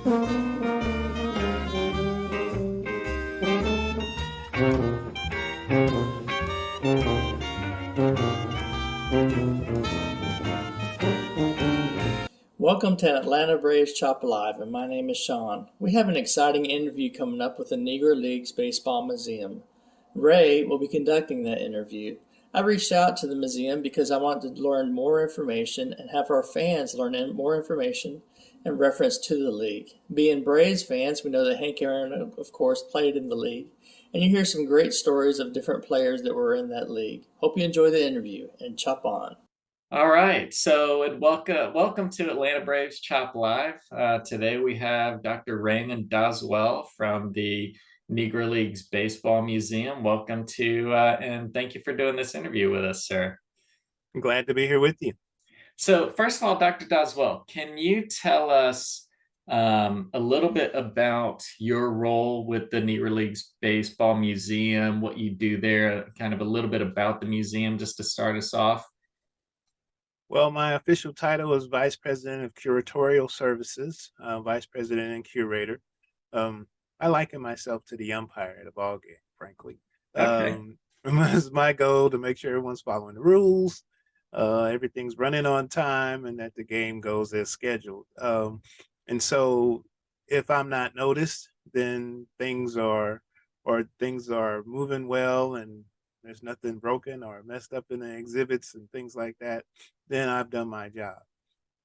Welcome to Atlanta Braves Chop Live, and my name is Sean. We have an exciting interview coming up with the Negro Leagues Baseball Museum. Ray will be conducting that interview. I reached out to the museum because I wanted to learn more information and have our fans learn more information in reference to the league. Being Braves fans, we know that Hank Aaron, of course, played in the league, and you hear some great stories of different players that were in that league. Hope you enjoy the interview, and chop on. All right, so and welcome to Atlanta Braves Chop Live. Today we have Dr. Raymond Doswell from the Negro Leagues Baseball Museum. Welcome to and thank you for doing this interview with us, sir. I'm glad to be here with you. So first of all, Dr. Doswell, can you tell us a little bit about your role with the Negro Leagues Baseball Museum, what you do there, kind of a little bit about the museum, just to start us off? Well, my official title is Vice President of Curatorial Services, Vice President and Curator. I liken myself to the umpire at a ball game, frankly. Okay. It's my goal to make sure everyone's following the rules, everything's running on time, and that the game goes as scheduled. And so if I'm not noticed, then things are moving well and there's nothing broken or messed up in the exhibits and things like that, then I've done my job.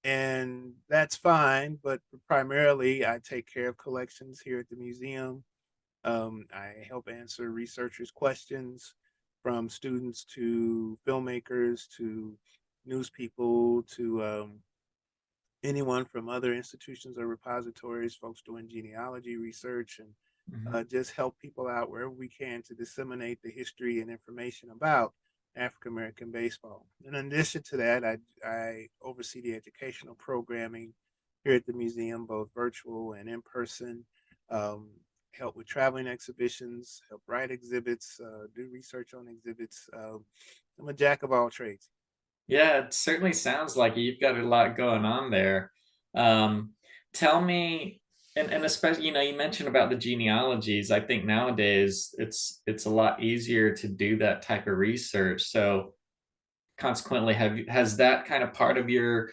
And that's fine, but primarily I take care of collections here at the museum. I help answer researchers' questions, from students to filmmakers to news people to anyone from other institutions or repositories, folks doing genealogy research, and just help people out wherever we can to disseminate the history and information about African American baseball. In addition to that, I oversee the educational programming here at the museum, both virtual and in person, help with traveling exhibitions, help write exhibits, do research on exhibits. I'm a jack of all trades. Yeah, it certainly sounds like you've got a lot going on there. Tell me, and especially, you mentioned about the genealogies. I think nowadays it's a lot easier to do that type of research. So consequently, has that kind of part of your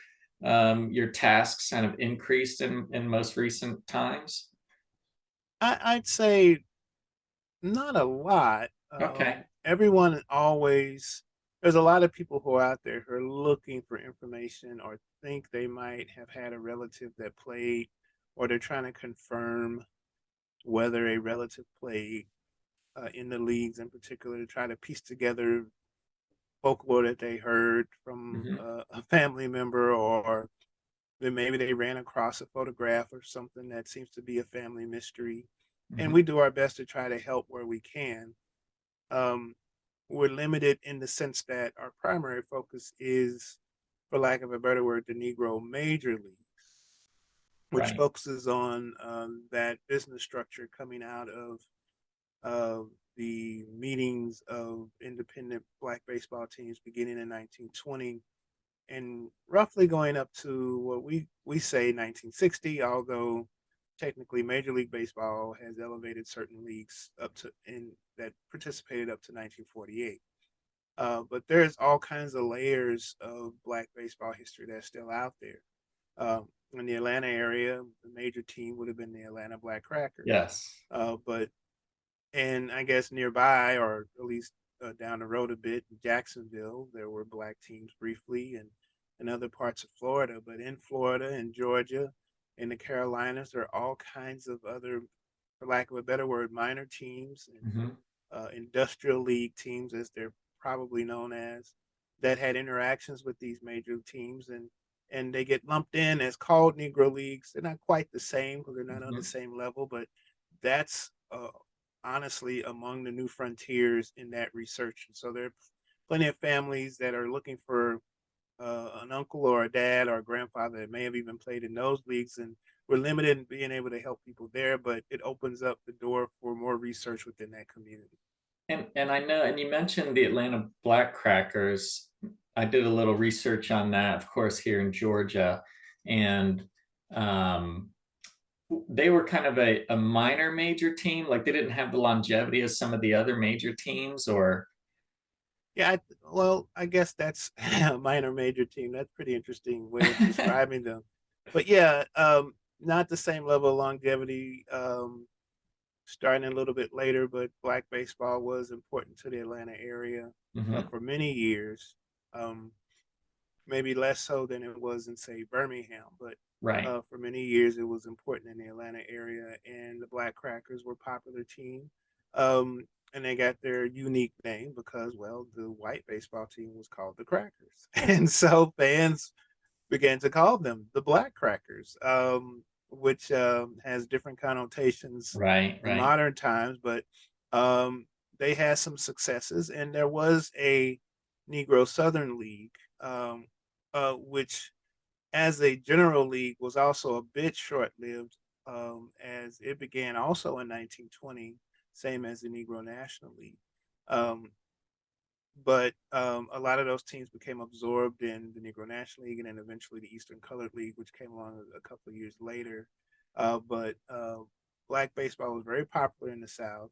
tasks kind of increased in most recent times? I'd say not a lot. Okay. Everyone always, there's a lot of people who are out there who are looking for information or think they might have had a relative that played, or they're trying to confirm whether a relative played in the leagues in particular, to try to piece together folklore that they heard from Hmm. a family member, or then maybe they ran across a photograph or something that seems to be a family mystery. And Hmm. we do our best to try to help where we can. Um, we're limited in the sense that our primary focus is, for lack of a better word, the Negro Major Leagues, which Right. focuses on that business structure coming out of the meetings of independent Black baseball teams beginning in 1920 and roughly going up to what we say 1960, although technically Major League Baseball has elevated certain leagues up to in that participated up to 1948. But there's all kinds of layers of Black baseball history that's still out there. In the Atlanta area, the major team would have been the Atlanta Black Crackers. Yes. But and I guess nearby, or at least down the road a bit, in Jacksonville, there were Black teams briefly, and in other parts of Florida. But in Florida and Georgia, in the Carolinas, there are all kinds of other, for lack of a better word, minor teams and Hmm. industrial league teams, as they're probably known as, that had interactions with these major teams, and they get lumped in as called Negro Leagues. They're not quite the same because they're not on the Hmm. same level, but that's honestly among the new frontiers in that research. And so there are plenty of families that are looking for an uncle or a dad or a grandfather that may have even played in those leagues, and we're limited in being able to help people there, but it opens up the door for more research within that community. And I know, and you mentioned the Atlanta Black Crackers. I did a little research on that, of course, here in Georgia. And um, they were kind of a minor major team, like they didn't have the longevity as some of the other major teams, or Yeah, well, I guess that's a minor major team. That's pretty interesting way of describing them. But yeah, not the same level of longevity. Starting a little bit later, but black baseball was important to the Atlanta area Mhm. for many years. Um, Maybe less so than it was in, say, Birmingham, but Right, for many years it was important in the Atlanta area, and the Black Crackers were a popular team. And they got their unique name because, well, the white baseball team was called the Crackers. And so fans began to call them the Black Crackers, which has different connotations right, in right, modern times. But um, they had some successes, and there was a Negro Southern League, um, which, as a general league, was also a bit short-lived, as it began also in 1920, same as the Negro National League. Um, but a lot of those teams became absorbed in the Negro National League and then eventually the Eastern Colored League, which came along a couple of years later. But black baseball was very popular in the South,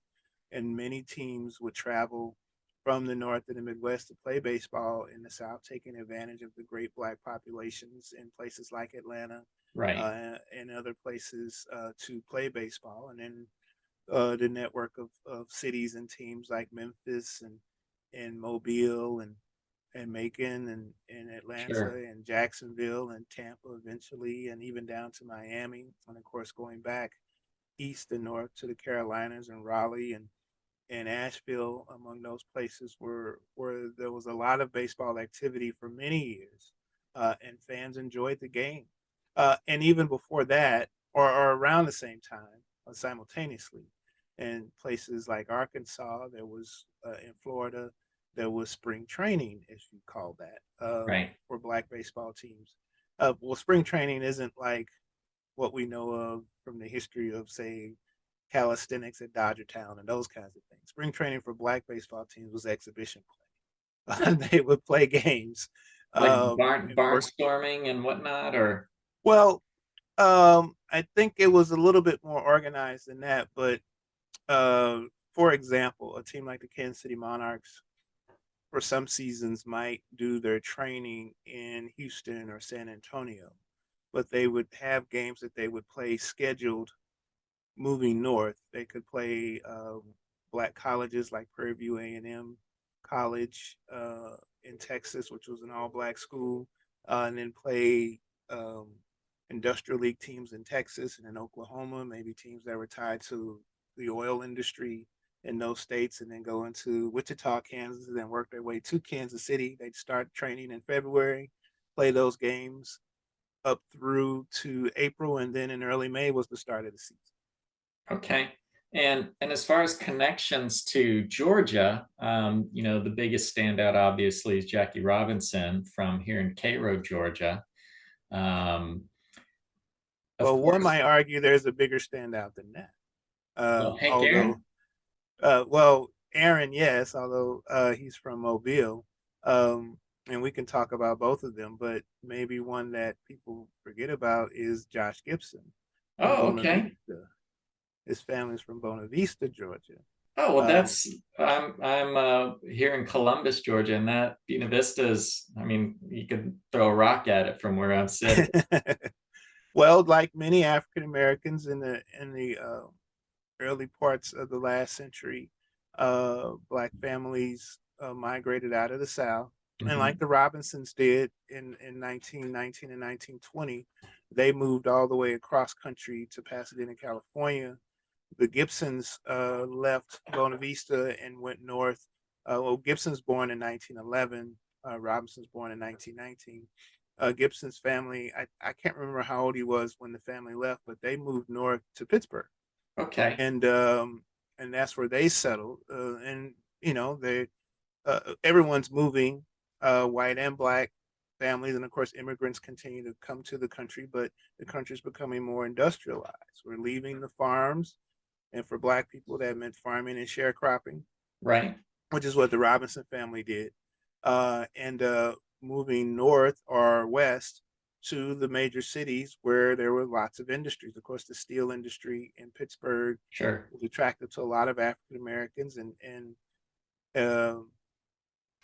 and many teams would travel from the North and the Midwest to play baseball in the South, taking advantage of the great black populations in places like Atlanta right. and other places to play baseball. And then the network of cities and teams like Memphis and Mobile and Macon and Atlanta Sure. and Jacksonville and Tampa eventually, and even down to Miami. And of course, going back east and north to the Carolinas and Raleigh and Asheville, among those places where there was a lot of baseball activity for many years, and fans enjoyed the game. And even before that, or around the same time, simultaneously, in places like Arkansas, there was in Florida, there was spring training, if you call that, Right. for black baseball teams. Well, spring training isn't like what we know of from the history of, say, calisthenics at Dodgertown and those kinds of things. Spring training for black baseball teams was exhibition play. They would play games. Like And for barnstorming and whatnot, or well, I think it was a little bit more organized than that. But for example, a team like the Kansas City Monarchs, for some seasons, might do their training in Houston or San Antonio, but they would have games that they would play scheduled moving north. They could play black colleges like Prairie View A&M College in Texas, which was an all-black school, and then play um, industrial league teams in Texas and in Oklahoma, maybe teams that were tied to the oil industry in those states, and then go into Wichita, Kansas, and then work their way to Kansas City. They'd start training in February, play those games up through to April, and then in early May was the start of the season. okay. And as far as connections to Georgia, the biggest standout obviously is Jackie Robinson from here in Cairo, Georgia. Um, of Well, one course, might argue there's a bigger standout than that. well, Hank Although, Aaron. well, Aaron, yes, although he's from Mobile, and we can talk about both of them, but maybe one that people forget about is Josh Gibson from Oh, Bona okay. Vista. His family's from Bona Vista, Georgia. Oh, well, Um, that's I'm here in Columbus, Georgia, and that Buena Vista is, I mean, you could throw a rock at it from where I'm sitting. well, like many African Americans in the early parts of the last century, black families migrated out of the South. And like Mhm. the Robinsons did in 1919 and 1920, they moved all the way across country to Pasadena, California. The Gibsons left Bona Vista and went north. Well, Gibson's born in 1911. Robinson's born in 1919. Gibson's family, I can't remember how old he was when the family left, but they moved north to Pittsburgh, Okay. and that's where they settled. And they everyone's moving, white and black families, and of course immigrants continue to come to the country, but the country's becoming more industrialized. We're leaving the farms, and for black people that meant farming and sharecropping, Right. which is what the Robinson family did, and moving north or west to the major cities where there were lots of industries. Of course, the steel industry in Pittsburgh Sure. was attractive to a lot of African Americans, and uh,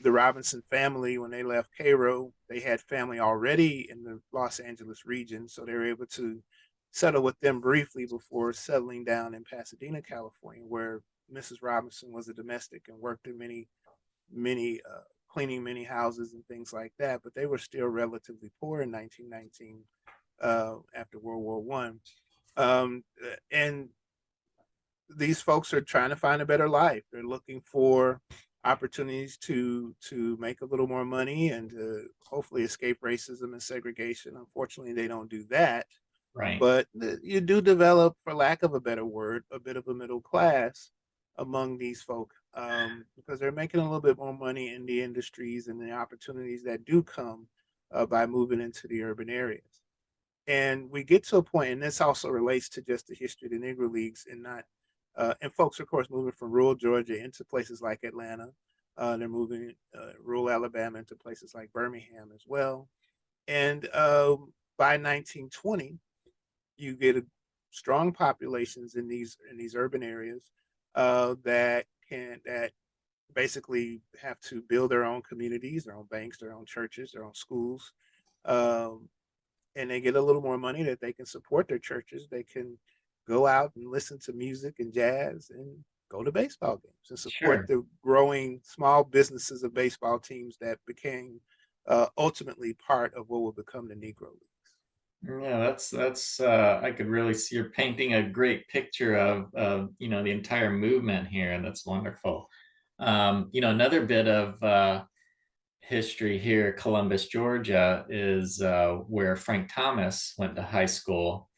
the Robinson family, when they left Cairo, they had family already in the Los Angeles region, so they were able to settle with them briefly before settling down in Pasadena, California, where Mrs. Robinson was a domestic and worked in many cleaning many houses and things like that. But they were still relatively poor in 1919 after World War One, and these folks are trying to find a better life. They're looking for opportunities to make a little more money and to hopefully escape racism and segregation. Unfortunately, they don't do that, Right. but you do develop, for lack of a better word, a bit of a middle class among these folk, because they're making a little bit more money in the industries and the opportunities that do come by moving into the urban areas. And we get to a point, and this also relates to just the history of the Negro Leagues, and not and folks, of course, moving from rural Georgia into places like Atlanta. They're moving rural Alabama into places like Birmingham as well. And by 1920, you get a strong populations in these urban areas that basically have to build their own communities, their own banks, their own churches, their own schools. Um, and they get a little more money that they can support their churches. They can go out and listen to music and jazz and go to baseball games and support Sure. the growing small businesses of baseball teams that became ultimately part of what will become the Negro Leagues. Yeah, that's I could really see you're painting a great picture of the entire movement here, and that's wonderful. Another bit of history here, Columbus, Georgia, is where Frank Thomas went to high school.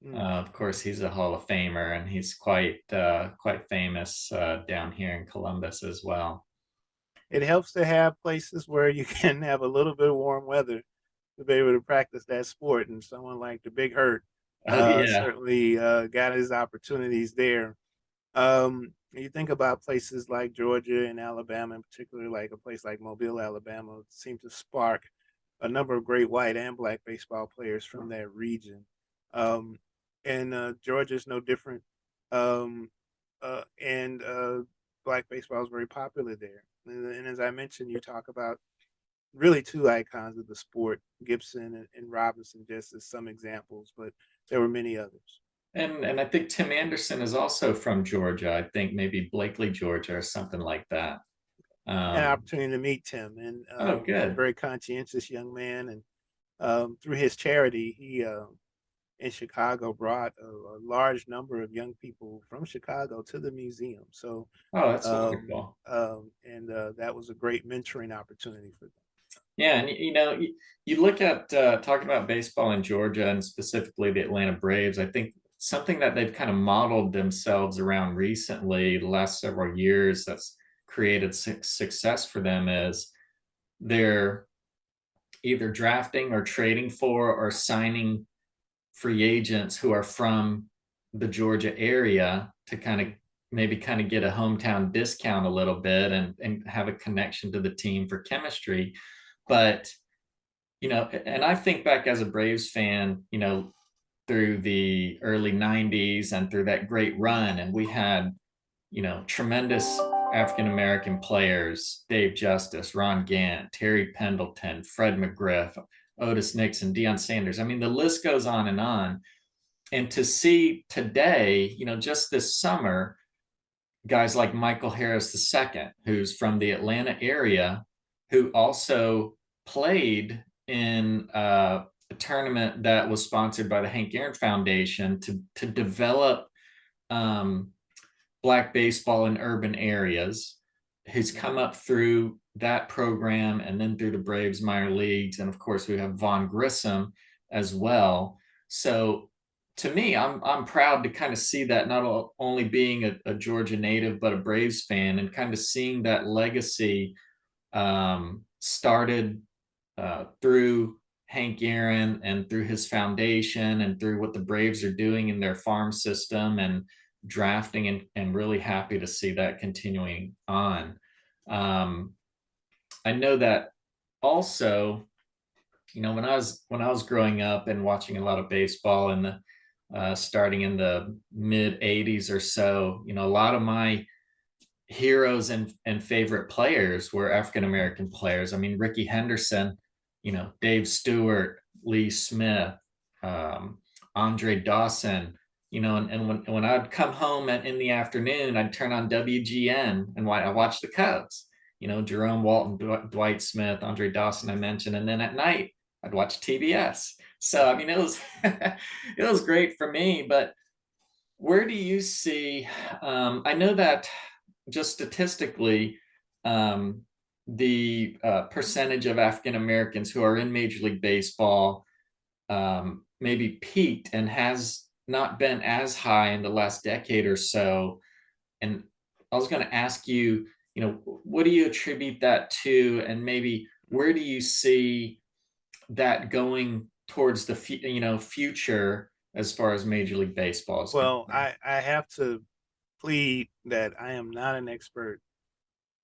Mm. Of course, he's a Hall of Famer, and he's quite famous down here in Columbus as well. It helps to have places where you can have a little bit of warm weather to be able to practice that sport. And someone like the Big Hurt Oh yeah. certainly got his opportunities there. You think about places like Georgia and Alabama, in particular, like a place like Mobile, Alabama, seemed to spark a number of great white and black baseball players from that region. Um, and Georgia is no different. Um, and Black baseball is very popular there. And as I mentioned, you talk about really two icons of the sport, Gibson and Robinson, just as some examples, but there were many others. And I think Tim Anderson is also from Georgia. I think maybe Blakely, Georgia, or something like that. Had an Um, opportunity to meet Tim, and oh, he's a good. very conscientious young man. And through his charity, he in Chicago brought a large number of young people from Chicago to the museum. So, Oh, that's wonderful. and that was a great mentoring opportunity for them. Yeah, and you look at talking about baseball in Georgia and specifically the Atlanta Braves. I think something that they've kind of modeled themselves around recently, the last several years, that's created success for them is they're either drafting or trading for or signing free agents who are from the Georgia area to kind of get a hometown discount a little bit and have a connection to the team for chemistry. But and I think back as a Braves fan, through the early 90s and through that great run, and we had, tremendous African American players: Dave Justice, Ron Gant, Terry Pendleton, Fred McGriff, Otis Nixon, Deion Sanders. I mean, the list goes on and on. And to see today, just this summer, guys like Michael Harris II, who's from the Atlanta area, who also played in a tournament that was sponsored by the Hank Aaron Foundation to develop um, Black baseball in urban areas, who's come up through that program and then through the Braves minor leagues. And of course, we have Vaughn Grissom as well. So to me, I'm proud to kind of see that, not only being a Georgia native, but a Braves fan, and kind of seeing that legacy started through Hank Aaron and through his foundation and through what the Braves are doing in their farm system and drafting, and really happy to see that continuing on. I know that also when I was growing up and watching a lot of baseball in the starting in the mid 80s or so, a lot of my heroes and favorite players were African American players. I mean, Ricky Henderson, Dave Stewart, Lee Smith, um, Andre Dawson, and when I'd come home in the afternoon, I'd turn on WGN and I watch the Cubs, Jerome Walton, Dwight Smith, Andre Dawson, I mentioned. And then at night, I'd watch TBS. So, I mean, it was, it was great for me, but where do you see, I know that just statistically, um, the percentage of African Americans who are in Major League Baseball maybe peaked and has not been as high in the last decade or so. And I was going to ask you, what do you attribute that to, and maybe where do you see that going towards the future as far as Major League Baseball is Well, concerned? I have to plead that I am not an expert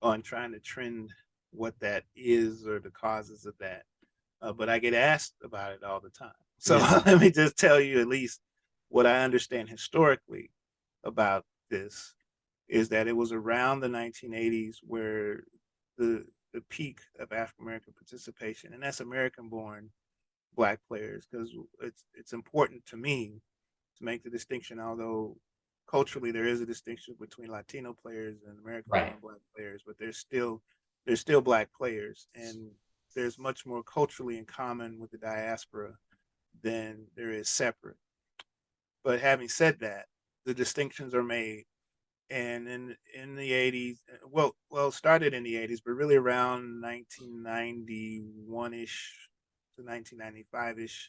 on trying to trend what that is or the causes of that. But I get asked about it all the time. So Yeah, let me just tell you at least what I understand historically about this is that it was around the 1980s where the peak of African American participation, and that's American born black players, because it's important to me to make the distinction, although culturally there is a distinction between Latino players and American right. born black players, but there's still black players, and there's much more culturally in common with the diaspora than there is separate. But having said that, the distinctions are made, and in the 80s, well started in the 80s, but really around 1991ish to 1995ish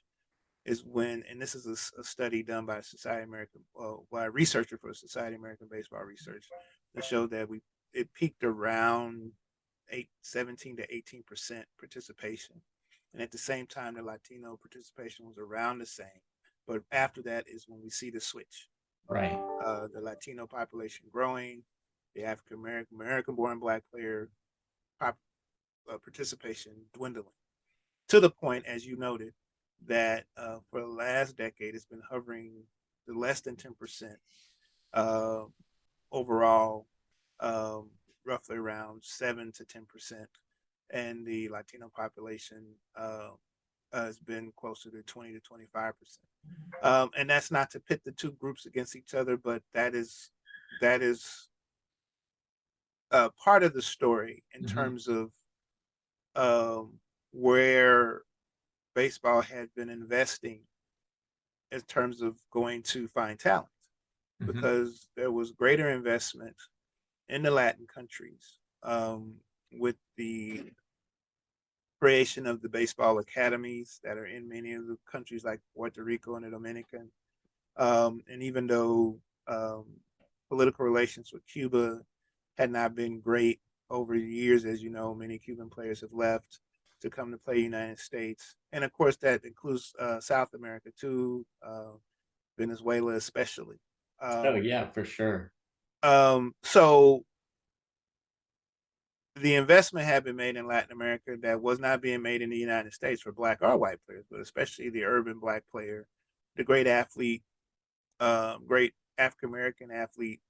is when, and this is a study done by Society American, by a researcher for Society American Baseball Research, that showed that it peaked around 17 to 18% participation, and at the same time the Latino participation was around the same. But after that is when we see the switch, Right. the Latino population growing, the American born black player pop, participation dwindling to the point, as you noted, that for the last decade it's been hovering to less than 10% uh, overall, um, roughly around 7 to 10%, and the Latino population has been closer to 20 to 25%. And that's not to pit the two groups against each other, but that is part of the story in Hmm. terms of where baseball had been investing in terms of going to find talent, Hmm. because there was greater investment in the Latin countries, with the creation of the baseball academies that are in many of the countries like Puerto Rico and the Dominican. And even though um, political relations with Cuba had not been great over the years, as you know, many Cuban players have left to come to play United States, and of course that includes South America too, Venezuela especially. Oh Um, yeah, for sure. so the investment had been made in Latin America that was not being made in the United States for black or white players, but especially the urban black player, the great athlete, great African American athlete,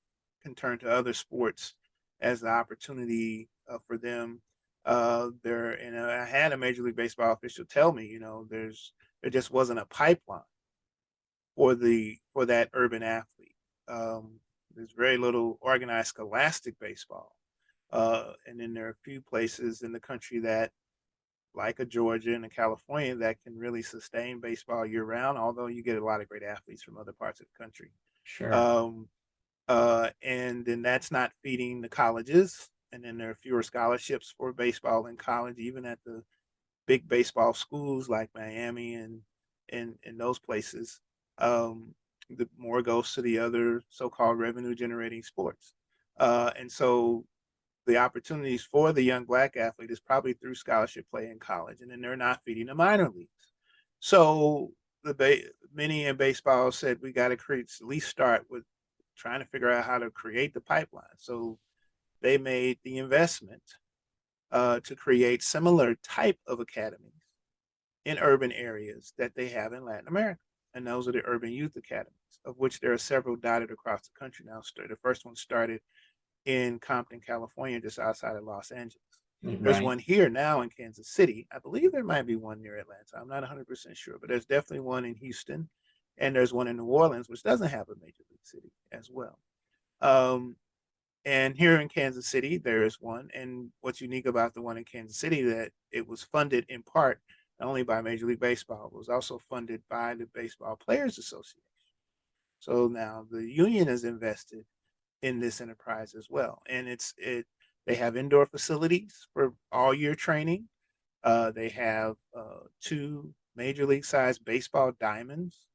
can turn to other sports as the opportunity for them. There, and I had a Major League Baseball official tell me, there just wasn't a pipeline for that urban athlete. There's very little organized scholastic baseball, and then there are a few places in the country that, like a Georgia and a California, that can really sustain baseball year round. Although you get a lot of great athletes from other parts of the country, Sure. um, and then that's not feeding the colleges. And then there are fewer scholarships for baseball in college, even at the big baseball schools like Miami and those places. Um, the more goes to the other so-called revenue generating sports. And so the opportunities for the young black athlete is probably through scholarship play in college, and then they're not feeding the minor leagues. So many in baseball said we got to create, at least start with trying to figure out how to create the pipeline. So they made the investment to create similar type of academies in urban areas that they have in Latin America. And those are the urban youth academies, of which there are several dotted across the country now. The first one started in Compton, California, just outside of Los Angeles. There's Right. one here now in Kansas City. I believe there might be one near Atlanta. I'm not 100% sure, but there's definitely one in Houston, and there's one in New Orleans, which doesn't have a major league city as well. Um, and here in Kansas City, there is one. And what's unique about the one in Kansas City that it was funded in part not only by Major League Baseball, it was also funded by the Baseball Players Association. So now the union is invested in this enterprise as well, and they have indoor facilities for all year training. They have two major league sized baseball diamonds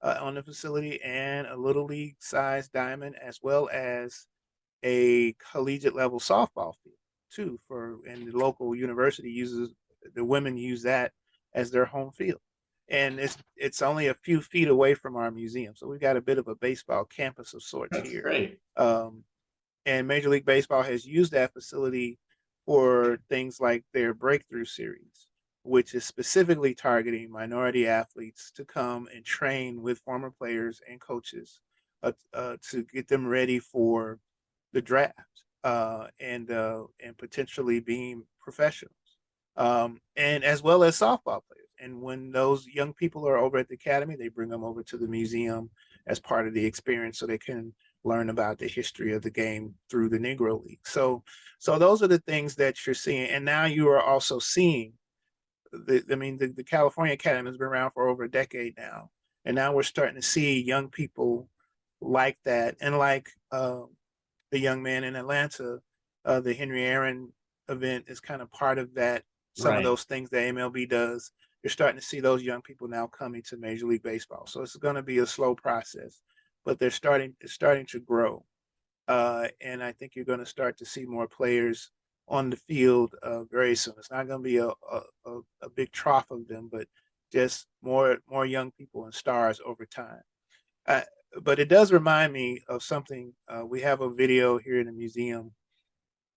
on the facility and a little league sized diamond, as well as a collegiate level softball field too. And the local university uses the women use that as their home field, and it's only a few feet away from our museum, so we've got a bit of a baseball campus of sorts That's here. great. And Major League Baseball has used that facility for things like their Breakthrough Series, which is specifically targeting minority athletes to come and train with former players and coaches to get them ready for the draft and potentially being professionals, and as well as softball players. And when those young people are over at the academy, they bring them over to the museum as part of the experience, so they can learn about the history of the game through the Negro League. So those are the things that you're seeing, and now you are also seeing the California Academy has been around for over a decade now, and now we're starting to see young people like that, and like the young man in Atlanta, the Henry Aaron event is kind of part of that. Some of Right. those things that MLB does, you're starting to see those young people now coming to Major League Baseball. So it's going to be a slow process, but it's starting to grow, and I think you're going to start to see more players on the field very soon. It's not going to be a big trough of them, but just more young people and stars over time. Uh, but it does remind me of something. We have a video here in the museum.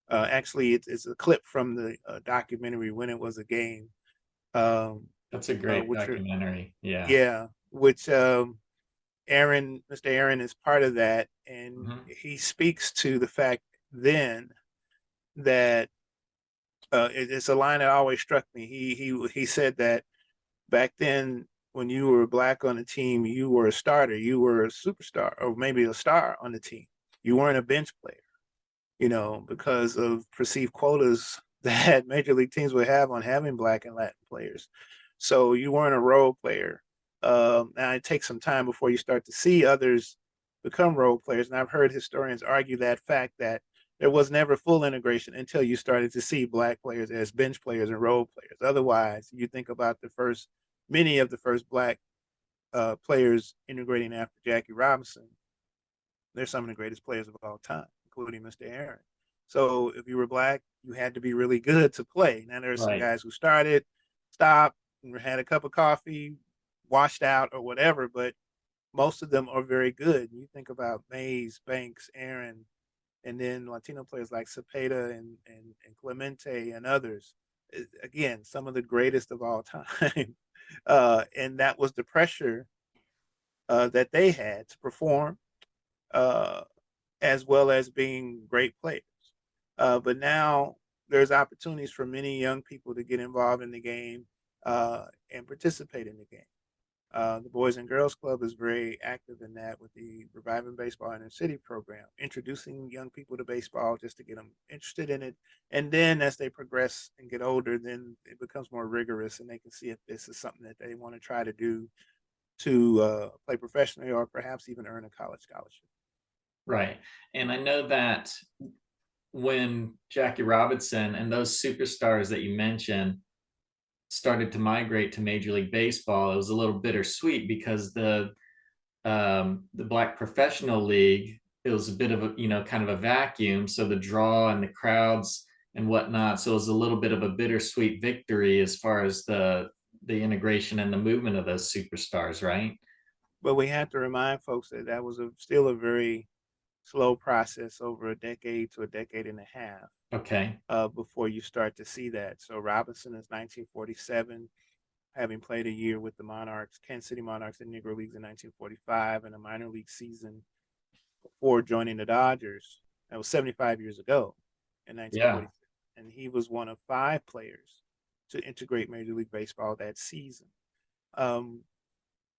Actually, it's a clip from the documentary "When It Was a Game," um, That's a great which documentary. Yeah. yeah, which Mr. Aaron is part of that, and Mhm. he speaks to the fact then that it's a line that always struck me. He said that back then, when you were black on the team, you were a starter, you were a superstar, or maybe a star on the team. You weren't a bench player, because of perceived quotas that major league teams would have on having black and Latin players. So you weren't a role player. Now it takes some time before you start to see others become role players. And I've heard historians argue that fact that there was never full integration until you started to see black players as bench players and role players. Otherwise, you think about many of the first black players integrating after Jackie Robinson. They're some of the greatest players of all time, including Mr. Aaron. So if you were black, you had to be really good to play. Now there are some Right. guys who started, stopped, had a cup of coffee, washed out or whatever, but most of them are very good. You think about Mays, Banks, Aaron, and then Latino players like Cepeda and Clemente and others. Again, some of the greatest of all time. And that was the pressure that they had to perform, uh, as well as being great players. But now there's opportunities for many young people to get involved in the game and participate in the game. The Boys and Girls Club is very active in that with the Reviving Baseball Inner City program, introducing young people to baseball just to get them interested in it. And then as they progress and get older, then it becomes more rigorous and they can see if this is something that they want to try to do to play professionally or perhaps even earn a college scholarship. Right. And I know that when Jackie Robinson and those superstars that you mentioned started to migrate to Major League Baseball, it was a little bittersweet because the Black Professional League, it was a bit of a, kind of a vacuum. So the draw and the crowds and whatnot. So it was a little bit of a bittersweet victory as far as the integration and the movement of those superstars, right? But we have to remind folks that that was still a very slow process over a decade to a decade and a half Okay. before you start to see that. So Robinson is 1947. having played a year with the Monarchs, Kansas City Monarchs in Negro Leagues in 1945 and a minor league season before joining the Dodgers. That was 75 years ago in Yeah. 1946. And he was one of 5 players to integrate Major League Baseball that season. Um,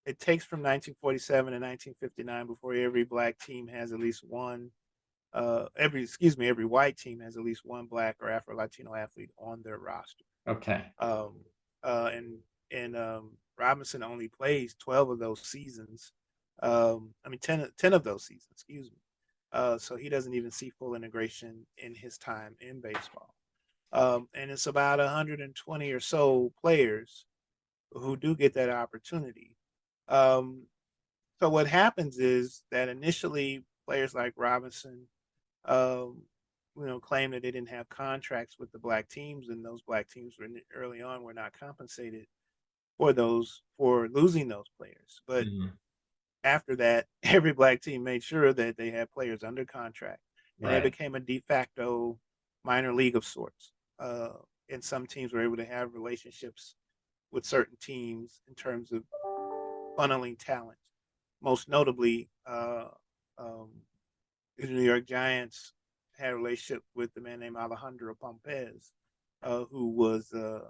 it takes from 1947 to 1959 before every black team has at least one every white team has at least one black or Afro Latino athlete on their roster. Okay. Um, and Robinson only plays 12 of those seasons. 10 of those seasons, excuse me. So he doesn't even see full integration in his time in baseball. And it's about 120 or so players who do get that opportunity. Um, so what happens is that initially players like Robinson, um, claim that they didn't have contracts with the black teams, and those black teams were early on were not compensated for losing those players. But Mhm. after that, every black team made sure that they had players under contract, and they Right. became a de facto minor league of sorts. Uh, and some teams were able to have relationships with certain teams in terms of funneling talent. Most notably, the New York Giants had a relationship with a man named Alejandro Pompez, who was at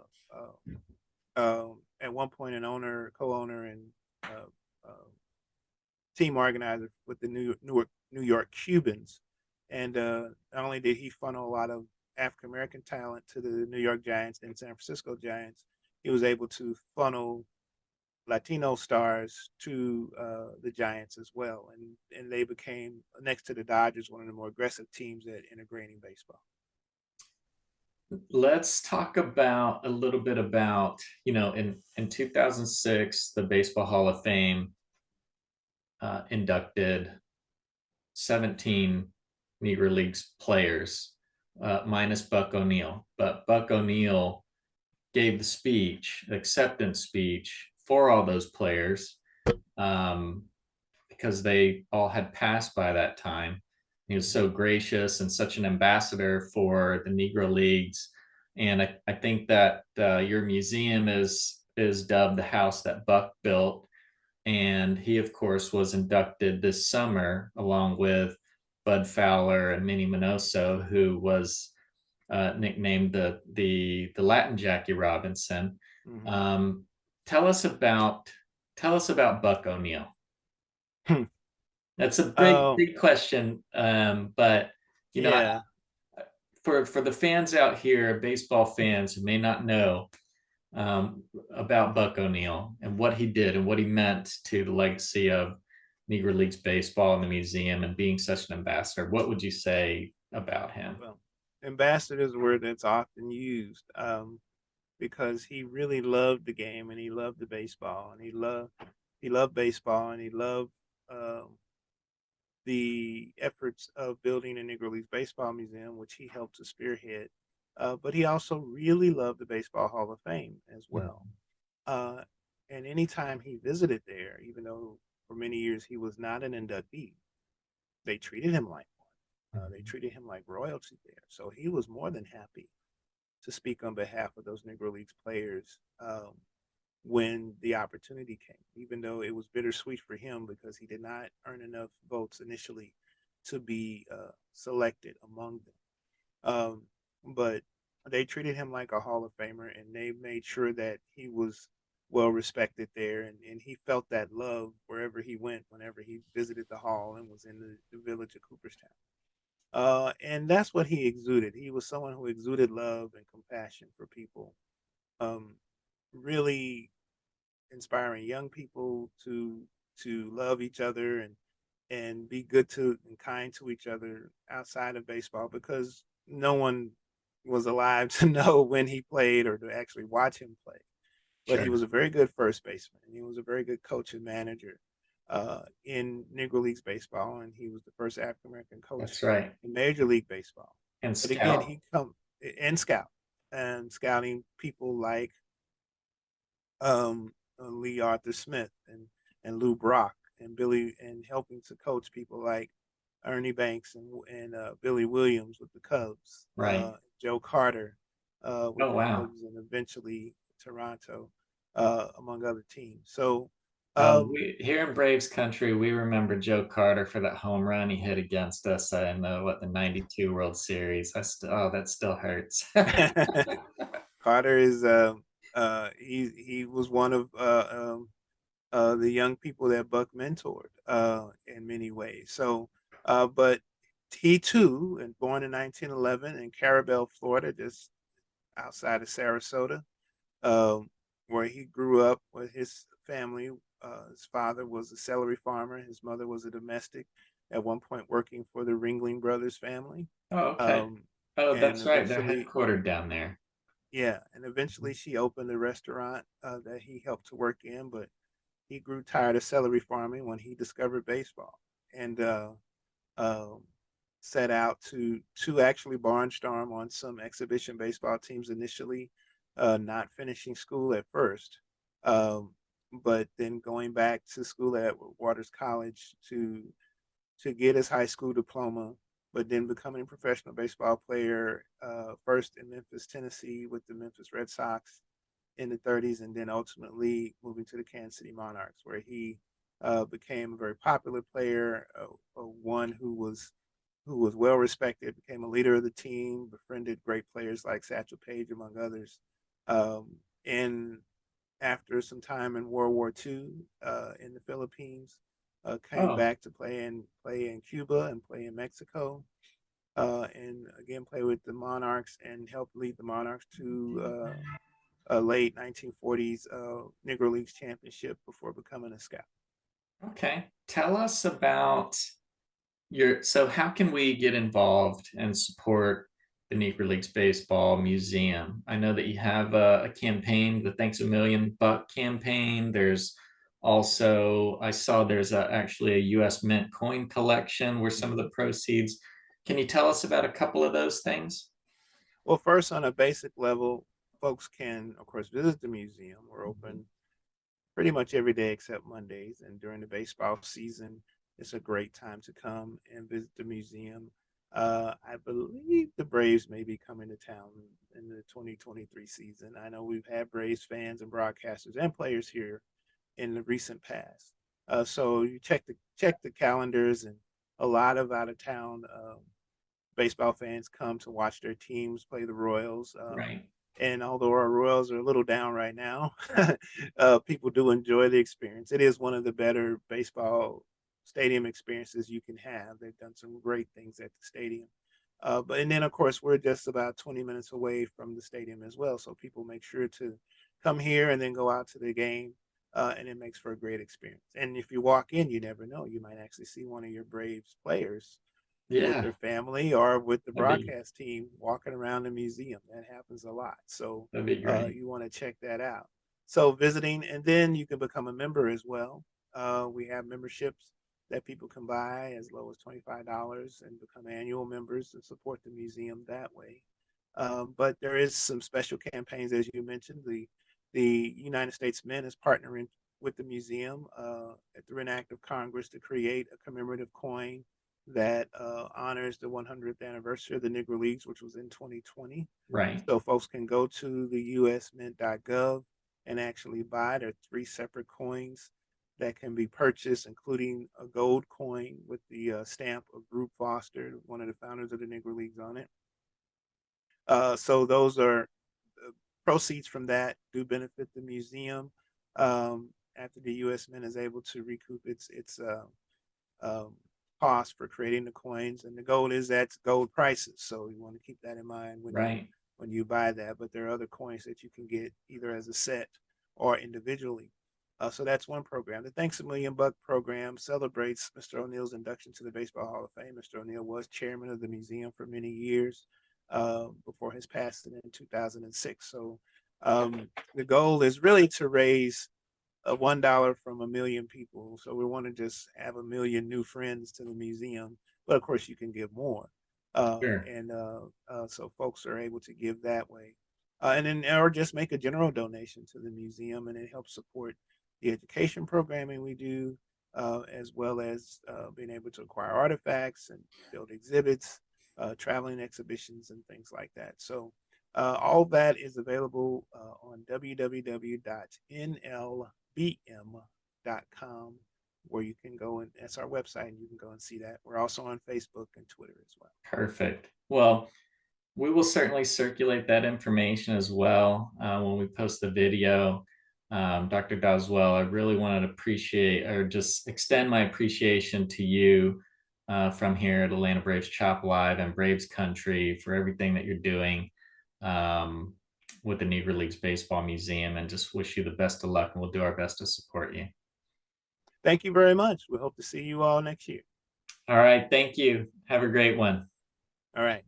one point an owner, co-owner, and uh, uh, team organizer with the New York Cubans. And not only did he funnel a lot of African American talent to the New York Giants and San Francisco Giants, he was able to funnel Latino stars to the Giants as well, and they became, next to the Dodgers, one of the more aggressive teams at integrating baseball. Let's talk about a little bit about, in 2006, the Baseball Hall of Fame inducted 17 Negro Leagues players, minus Buck O'Neill. But Buck O'Neill gave the speech, acceptance speech for all those players, um, because they all had passed by that time. He was so gracious and such an ambassador for the Negro Leagues. And I think that your museum is dubbed the house that Buck built. And he, of course, was inducted this summer along with Bud Fowler and Minnie Minoso, who was nicknamed the Latin Jackie Robinson. Mm-hmm. Um, tell us about Buck O'Neill. That's a big question, but yeah. for the fans out here, baseball fans who may not know about Buck O'Neill and what he did and what he meant to the legacy of Negro Leagues baseball and the museum and being such an ambassador, what would you say about him? Well, ambassador is a word that's often used, because he really loved the game and he loved the baseball and he loved baseball and he loved um, the efforts of building a Negro Leagues Baseball Museum, which he helped to spearhead. But he also really loved the Baseball Hall of Fame as well. Uh, and anytime he visited there, even though for many years he was not an inductee, they treated him like one. They treated him like royalty there. So he was more than happy to speak on behalf of those Negro Leagues players, when the opportunity came, even though it was bittersweet for him because he did not earn enough votes initially to be selected among them. But they treated him like a Hall of Famer, and they made sure that he was well respected there, and he felt that love wherever he went, whenever he visited the hall and was in the village of Cooperstown. And that's what he exuded. He was someone who exuded love and compassion for people. Um, really inspiring young people to love each other and be good to and kind to each other outside of baseball, because no one was alive to know when he played or to actually watch him play. But he Sure. was a very good first baseman, and he was a very good coach and manager in Negro Leagues baseball, and he was the first African American coach That's right. in Major League Baseball. And But again, scout. he come and scout and scouting people like Lee Arthur Smith and Lou Brock and Billy, and helping to coach people like Ernie Banks and Billy Williams with the Cubs, Right. Joe Carter with Oh, the wow. Cubs, and eventually Toronto. among other teams. So We here in Braves country, we remember Joe Carter for that home run he hit against us in the '92 World Series. That still hurts. Carter is he was one of the young people that Buck mentored in many ways. So, but he too, and born in 1911 in Carabel, Florida, just outside of Sarasota, um, where he grew up with his family. His father was a celery farmer. His mother was a domestic, at one point working for the Ringling Brothers family. Oh, okay. Um, Oh, and that's right. They're eventually, headquartered down there. yeah, and eventually she opened a restaurant that he helped to work in, but he grew tired of celery farming when he discovered baseball and um, set out to actually barnstorm on some exhibition baseball teams initially, not finishing school at first, um, but then going back to school at Waters College to get his high school diploma, but then becoming a professional baseball player, first in Memphis, Tennessee, with the Memphis Red Sox in the '30s, and then ultimately moving to the Kansas City Monarchs, where he became a very popular player, one who was well respected, became a leader of the team, befriended great players like Satchel Paige, among others. And after some time in World War II in the Philippines, came Oh, back to play in Cuba and play in Mexico, and again play with the Monarchs and helped lead the Monarchs to a late 1940s Negro Leagues championship before becoming a scout. okay. Tell us about so how can we get involved and support the Negro Leagues Baseball Museum? I know that you have a campaign, the Thanks a Million Buck campaign. There's also, I saw actually a US Mint coin collection where some of the proceeds. Can you tell us about a couple of those things? Well, first, on a basic level, folks can, of course, visit the museum. We're open pretty much every day except Mondays. And during the baseball season, it's a great time to come and visit the museum. I believe the Braves may be coming to town in the 2023 season. I know we've had Braves fans and broadcasters and players here in the recent past. So you check the calendars, and a lot of out of town baseball fans come to watch their teams play the Royals. Right. And although our Royals are a little down right now, people do enjoy the experience. It is one of the better baseball stadium experiences you can have. They've done some great things at the stadium. But and then of course we're just about 20 minutes away from the stadium as well. So people make sure to come here and then go out to the game. And it makes for a great experience. And if you walk in, you never know. You might actually see one of your Braves players with Yeah, their family or with the that'd be broadcast team walking around the museum. That happens a lot. So that'd be great. you want to check that out. So visiting, and then you can become a member as well. We have memberships that people can buy as low as $25 and become annual members and support the museum that way. But there is some special campaigns, as you mentioned. The United States Mint is partnering with the museum through an act of Congress to create a commemorative coin that honors the 100th anniversary of the Negro Leagues, which was in 2020. Right. So folks can go to the usmint.gov and actually buy. There are three separate coins that can be purchased, including a gold coin with the stamp of Rube Foster, one of the founders of the Negro Leagues, on it. So those are proceeds from that do benefit the museum after the U.S. Mint is able to recoup its um, cost for creating the coins, and the gold is at gold prices. So you want to keep that in mind Right. when you buy that. But there are other coins that you can get either as a set or individually. So that's one program. The Thanks a Million Buck program celebrates Mr. O'Neill's induction to the Baseball Hall of Fame. Mr. O'Neill was chairman of the museum for many years before his passing in 2006. So the goal is really to raise $1 from a million people. So we want to just have a million new friends to the museum, but of course you can give more, Sure. and so folks are able to give that way, and then or just make a general donation to the museum, and it helps support the education programming we do, as well as being able to acquire artifacts and build exhibits, traveling exhibitions, and things like that. So All that is available on www.nlbm.com, where you can go, and that's our website, and you can go and see that. We're also on Facebook and Twitter as well. Perfect. Well, we will certainly circulate that information as well when we post the video. Dr. Doswell, I really wanted to appreciate or just extend my appreciation to you from here at Atlanta Braves Chop Live and Braves Country for everything that you're doing with the Negro Leagues Baseball Museum, and just wish you the best of luck, and we'll do our best to support you. Thank you very much. We hope to see you all next year. All right. Thank you. Have a great one. All right.